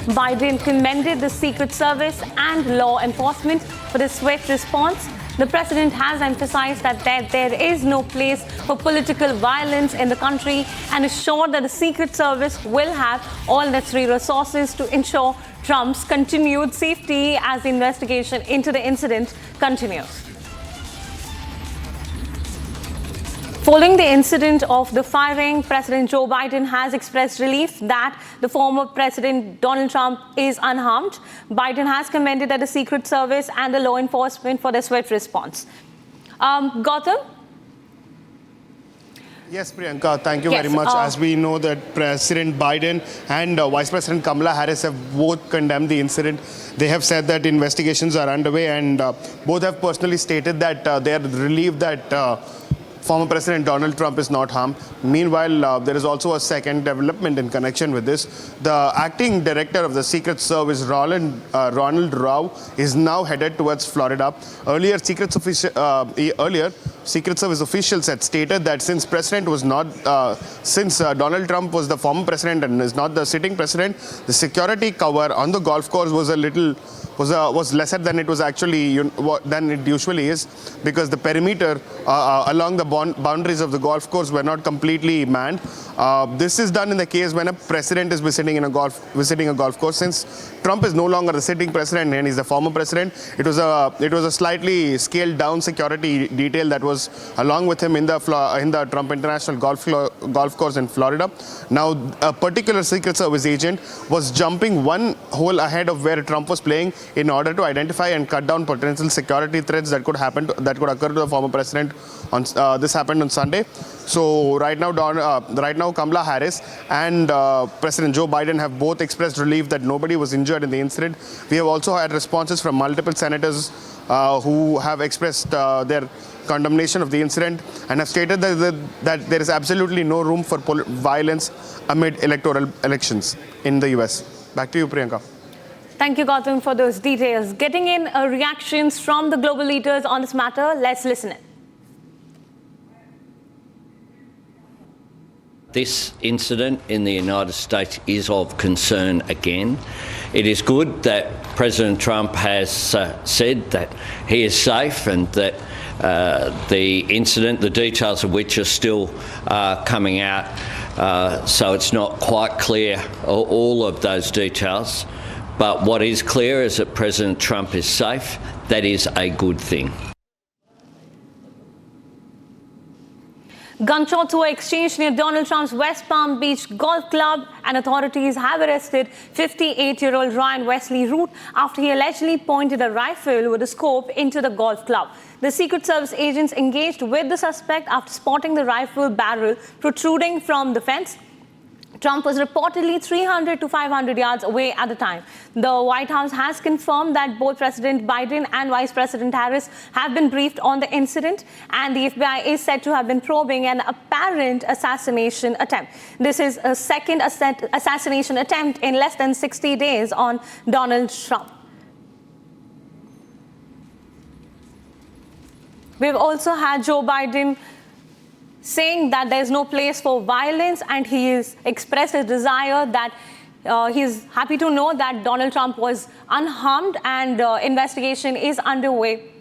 Biden commended the Secret Service and law enforcement for the swift response. The president has emphasized that there is no place for political violence in the country and assured that the Secret Service will have all necessary resources to ensure Trump's continued safety as the investigation into the incident continues. Following the incident of the firing, President Joe Biden has expressed relief that the former President Donald Trump is unharmed. Biden has commended the Secret Service and the law enforcement for their swift response. Gautam? Yes, Priyanka, thank you very much. As we know that President Biden and Vice President Kamala Harris have both condemned the incident. They have said that investigations are underway, and both have personally stated that they are relieved that former President Donald Trump is not harmed. Meanwhile, there is also a second development in connection with this. The acting director of the Secret Service, Ronald Rao, is now headed towards Florida. Earlier, Secret Service officials had stated that since Donald Trump was the former president and is not the sitting president, the security cover on the golf course was was lesser than it was actually than it usually is, because the perimeter along the boundaries of the golf course were not completely manned. This is done in the case when a president is visiting a golf course. Since Trump is no longer the sitting president and he's the former president, it was a slightly scaled down security detail that was along with him in the Trump International Golf Course in Florida. Now, a particular Secret Service agent was jumping one hole ahead of where Trump was playing in order to identify and cut down potential security threats that could occur to the former president. This happened on Sunday. So right now Kamala Harris and President Joe Biden have both expressed relief that nobody was injured in the incident. We have also had responses from multiple senators who have expressed their condemnation of the incident and have stated that there is absolutely no room for violence amid electoral elections in the US. Back to you, Priyanka. Thank you, Gautam, for those details. Getting in reactions from the global leaders on this matter, let's listen in. This incident in the United States is of concern again. It is good that President Trump has said that he is safe and that the incident, the details of which are still coming out, so it's not quite clear all of those details. But what is clear is that President Trump is safe. That is a good thing. Gunshots were exchanged near Donald Trump's West Palm Beach Golf Club, and authorities have arrested 58-year-old Ryan Wesley Root after he allegedly pointed a rifle with a scope into the golf club. The Secret Service agents engaged with the suspect after spotting the rifle barrel protruding from the fence. Trump was reportedly 300 to 500 yards away at the time. The White House has confirmed that both President Biden and Vice President Harris have been briefed on the incident, and the FBI is said to have been probing an apparent assassination attempt. This is a second assassination attempt in less than 60 days on Donald Trump. We've also had Joe Biden saying that there's no place for violence, and he has expressed his desire that he's happy to know that Donald Trump was unharmed and investigation is underway.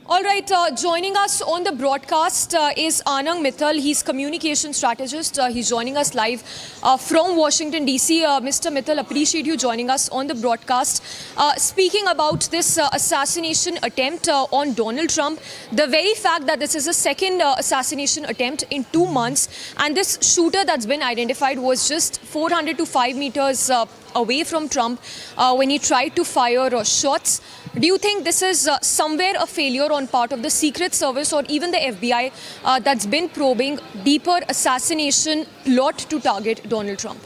All right, joining us on the broadcast is Arnab Mittal. He's communication strategist. He's joining us live from Washington, D.C. Mr. Mittal, appreciate you joining us on the broadcast. Speaking about this assassination attempt on Donald Trump, the very fact that this is a second assassination attempt in 2 months, and this shooter that's been identified was just 400 to 5 meters away from Trump when he tried to fire shots. Do you think this is somewhere a failure on part of the Secret Service or even the FBI that's been probing deeper assassination plot to target Donald Trump?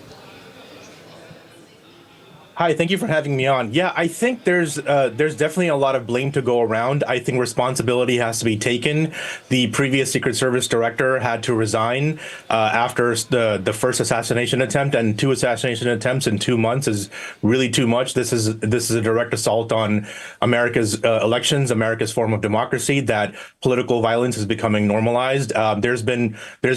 Hi, thank you for having me on. Yeah, I think there's definitely a lot of blame to go around. I think responsibility has to be taken. The previous Secret Service director had to resign after the first assassination attempt, and 2 assassination attempts in 2 months is really too much. This is a direct assault on America's elections, America's form of democracy. That political violence is becoming normalized. There's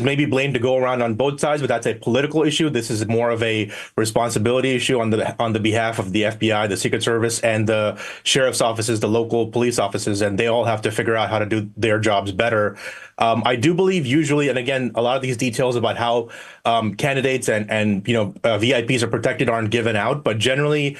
maybe blame to go around on both sides, but that's a political issue. This is more of a responsibility issue on the behalf of the FBI, the Secret Service, and the sheriff's offices, the local police offices, and they all have to figure out how to do their jobs better. I do believe usually, and again, a lot of these details about how candidates and VIPs are protected aren't given out, but generally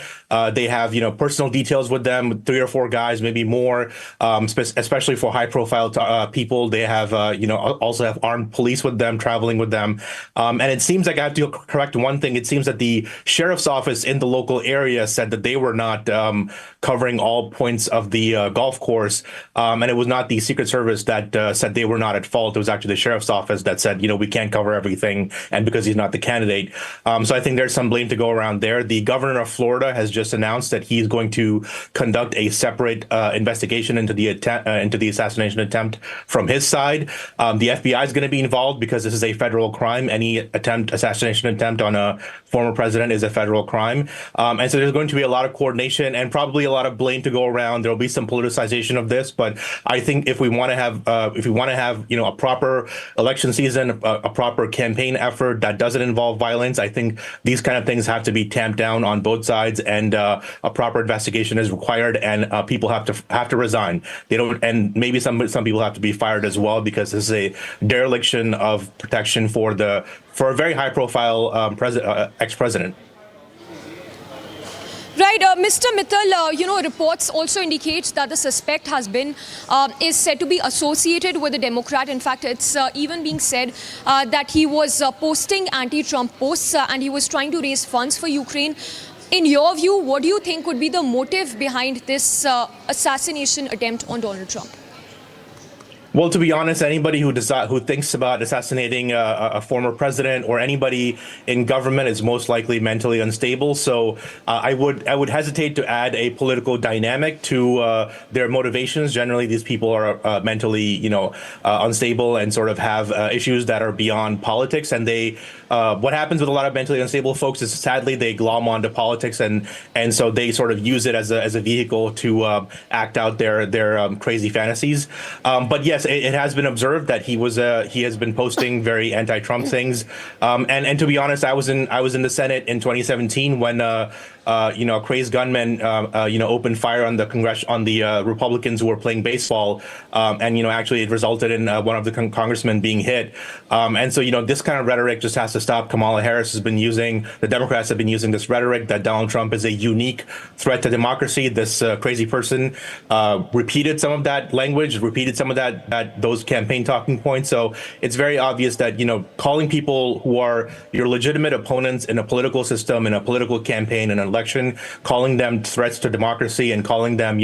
they have personal details with them, 3 or 4 guys, maybe more, especially for high-profile people. They have also have armed police with them, traveling with them, and it seems like I have to correct one thing. It seems that the sheriff's office in the local area said that they were not covering all points of the golf course, and it was not the Secret Service that said they were not at fault. It was actually the sheriff's office that said, we can't cover everything, and because he's not the candidate. So I think there's some blame to go around there. The governor of Florida has just announced that he's going to conduct a separate investigation into the assassination attempt from his side. The FBI is going to be involved because this is a federal crime. Any assassination attempt on a former president is a federal crime. And so there's going to be a lot of coordination and probably a lot of blame to go around. There will be some politicization of this, but I think if we want to have a proper election season, a proper campaign effort that doesn't involve violence, I think these kind of things have to be tamped down on both sides, and a proper investigation is required, and people have to resign. They don't, and maybe some people have to be fired as well, because this is a dereliction of protection for a very high-profile ex-president. Right, Mr. Mittal, reports also indicate that the suspect is said to be associated with a Democrat. In fact, it's even being said that he was posting anti-Trump posts and he was trying to raise funds for Ukraine. In your view, what do you think would be the motive behind this assassination attempt on Donald Trump? Well, to be honest, anybody who thinks about assassinating a former president or anybody in government is most likely mentally unstable. So I would hesitate to add a political dynamic to their motivations. Generally, these people are mentally unstable and sort of have issues that are beyond politics. And what happens with a lot of mentally unstable folks is, sadly, they glom onto politics, and so they sort of use it as a vehicle to act out their crazy fantasies. But yes, it has been observed that he has been posting very anti-Trump things. And to be honest, I was in the Senate in 2017 when a crazed gunman opened fire on the Republicans who were playing baseball, and actually it resulted in one of the congressmen being hit. And so this kind of rhetoric just has to stop. The Democrats have been using this rhetoric that Donald Trump is a unique threat to democracy. This crazy person repeated some of that language, repeated some of those campaign talking points. So it's very obvious that calling people who are your legitimate opponents in a political system, in a political campaign, in an election, calling them threats to democracy and calling them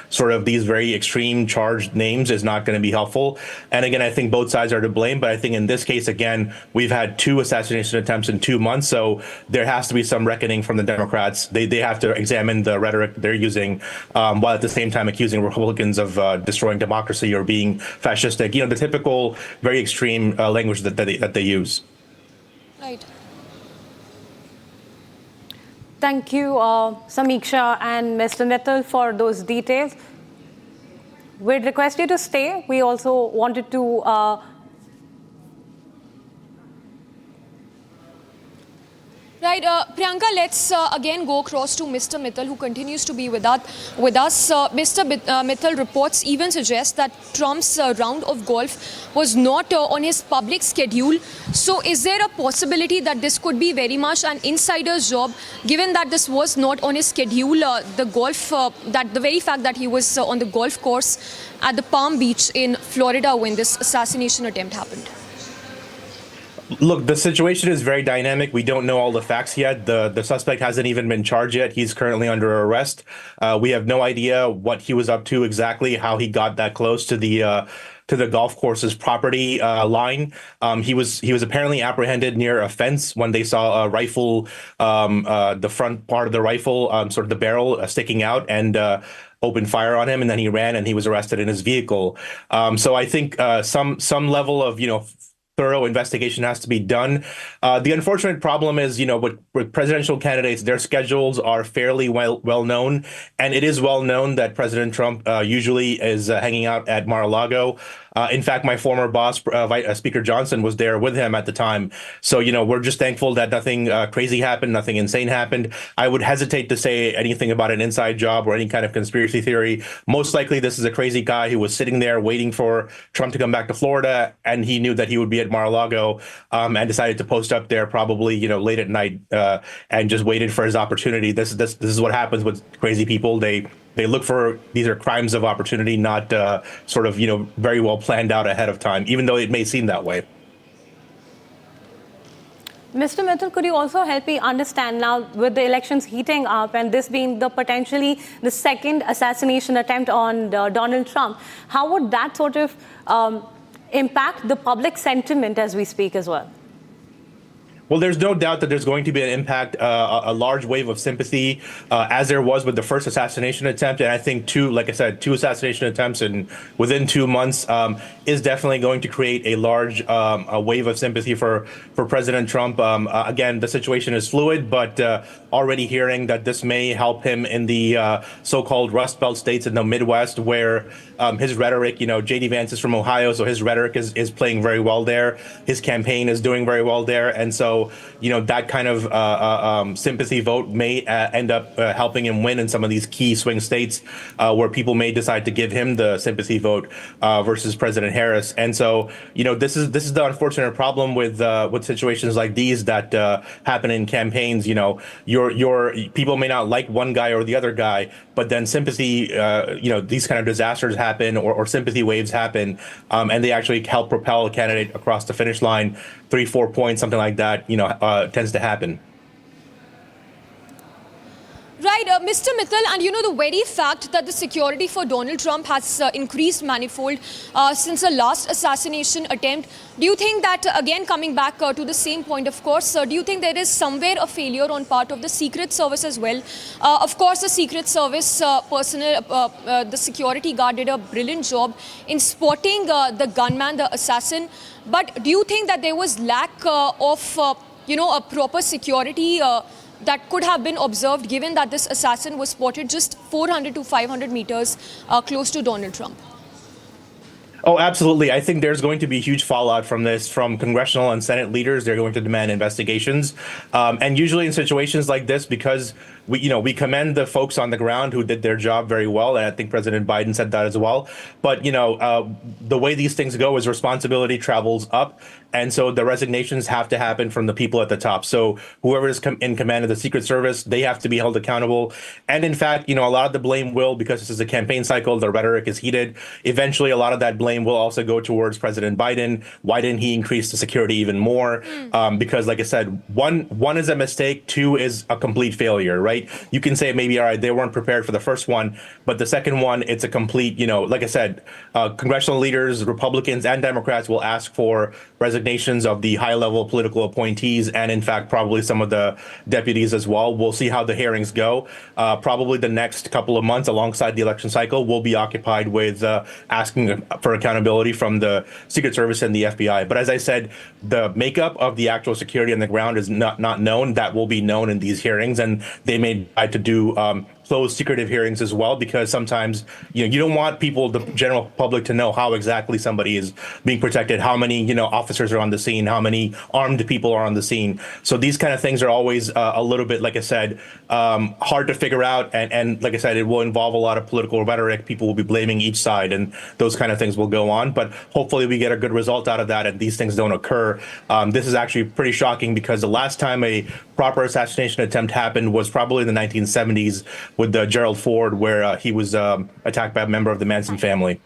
sort of these very extreme charged names is not going to be helpful. And again, I think both sides are to blame, but I think in this case, again, we've had 2 assassination attempts in 2 months, so there has to be some reckoning from the Democrats. They have to examine the rhetoric they're using, while at the same time accusing Republicans of destroying democracy or being fascistic. The typical very extreme language that they use. Right. Thank you, Samiksha and Mr. Mittal, for those details. We'd request you to stay. We also wanted to Right, Priyanka, let's again go across to Mr. Mittal, who continues to be with us. Mr. Mittal, reports even suggest that Trump's round of golf was not on his public schedule. So is there a possibility that this could be very much an insider's job, given that this was not on his schedule, the very fact that he was on the golf course at the Palm Beach in Florida when this assassination attempt happened? Look, the situation is very dynamic. We don't know all the facts yet. The suspect hasn't even been charged yet. He's currently under arrest. We have no idea what he was up to exactly, how he got that close to the to the golf course's property line. He was apparently apprehended near a fence when they saw a rifle, the front part of the rifle, sort of the barrel sticking out, and opened fire on him, and then he ran and he was arrested in his vehicle. So I think some level of thorough investigation has to be done. The unfortunate problem is, with presidential candidates, their schedules are fairly well known, and it is well known that President Trump usually is hanging out at Mar-a-Lago. In fact, my former boss, Speaker Johnson, was there with him at the time. So, we're just thankful that nothing crazy happened, nothing insane happened. I would hesitate to say anything about an inside job or any kind of conspiracy theory. Most likely, this is a crazy guy who was sitting there waiting for Trump to come back to Florida, and he knew that he would be at Mar-a-Lago, and decided to post up there probably, late at night, and just waited for his opportunity. This is what happens with crazy people. They look for, these are crimes of opportunity, not sort of, very well planned out ahead of time, even though it may seem that way. Mr. Mittal, could you also help me understand now, with the elections heating up and this being potentially the second assassination attempt on Donald Trump, how would that sort of impact the public sentiment as we speak as well? Well, there's no doubt that there's going to be an impact, a large wave of sympathy, as there was with the first assassination attempt. And I think two assassination attempts within 2 months is definitely going to create a large a wave of sympathy for President Trump. Again, the situation is fluid, but already hearing that this may help him in the so-called Rust Belt states in the Midwest, where his rhetoric, J.D. Vance is from Ohio, so his rhetoric is playing very well there. His campaign is doing very well there. And so, that kind of sympathy vote may end up helping him win in some of these key swing states where people may decide to give him the sympathy vote versus President Harris. And so, this is the unfortunate problem with situations like these that happen in campaigns. Your people may not like one guy or the other guy, but then sympathy, these kind of disasters happen, or sympathy waves happen, and they actually help propel a candidate across the finish line, 3-4 points, something like that, tends to happen. Right, Mr. Mittal, and the very fact that the security for Donald Trump has increased manifold since the last assassination attempt, do you think that, again, coming back to the same point, of course, do you think there is somewhere a failure on part of the Secret Service as well? Of course, the Secret Service personnel, the security guard did a brilliant job in spotting the gunman, the assassin. But do you think that there was lack of, a proper security that could have been observed, given that this assassin was spotted just 400 to 500 meters close to Donald Trump? Oh, absolutely. I think there's going to be huge fallout from this, from congressional and Senate leaders. They're going to demand investigations. And usually in situations like this, because we commend the folks on the ground who did their job very well, and I think President Biden said that as well. But the way these things go is responsibility travels up, and so the resignations have to happen from the people at the top. So whoever is in command of the Secret Service, they have to be held accountable. And in fact, a lot of the blame will, because this is a campaign cycle, the rhetoric is heated. Eventually, a lot of that blame will also go towards President Biden. Why didn't he increase the security even more? Because, like I said, one is a mistake, two is a complete failure, right? You can say maybe, all right, they weren't prepared for the first one, but the second one, it's a complete, like I said, congressional leaders, Republicans and Democrats will ask for resignations of the high-level political appointees, and in fact, probably some of the deputies as well. We'll see how the hearings go. Probably the next couple of months, alongside the election cycle, will be occupied with asking for accountability from the Secret Service and the FBI. But as I said, the makeup of the actual security on the ground is not known. That will be known in these hearings, and they may decide to do closed secretive hearings as well, because sometimes you don't want people, the general public, to know how exactly somebody is being protected, how many officers are on the scene, how many armed people are on the scene. So these kind of things are always a little bit, like I said, hard to figure out, and like I said, it will involve a lot of political rhetoric. People will be blaming each side, and those kind of things will go on. But hopefully we get a good result out of that, and these things don't occur. This is actually pretty shocking, because the last time a proper assassination attempt happened was probably in the 1970s with Gerald Ford, where he was attacked by a member of the Manson family.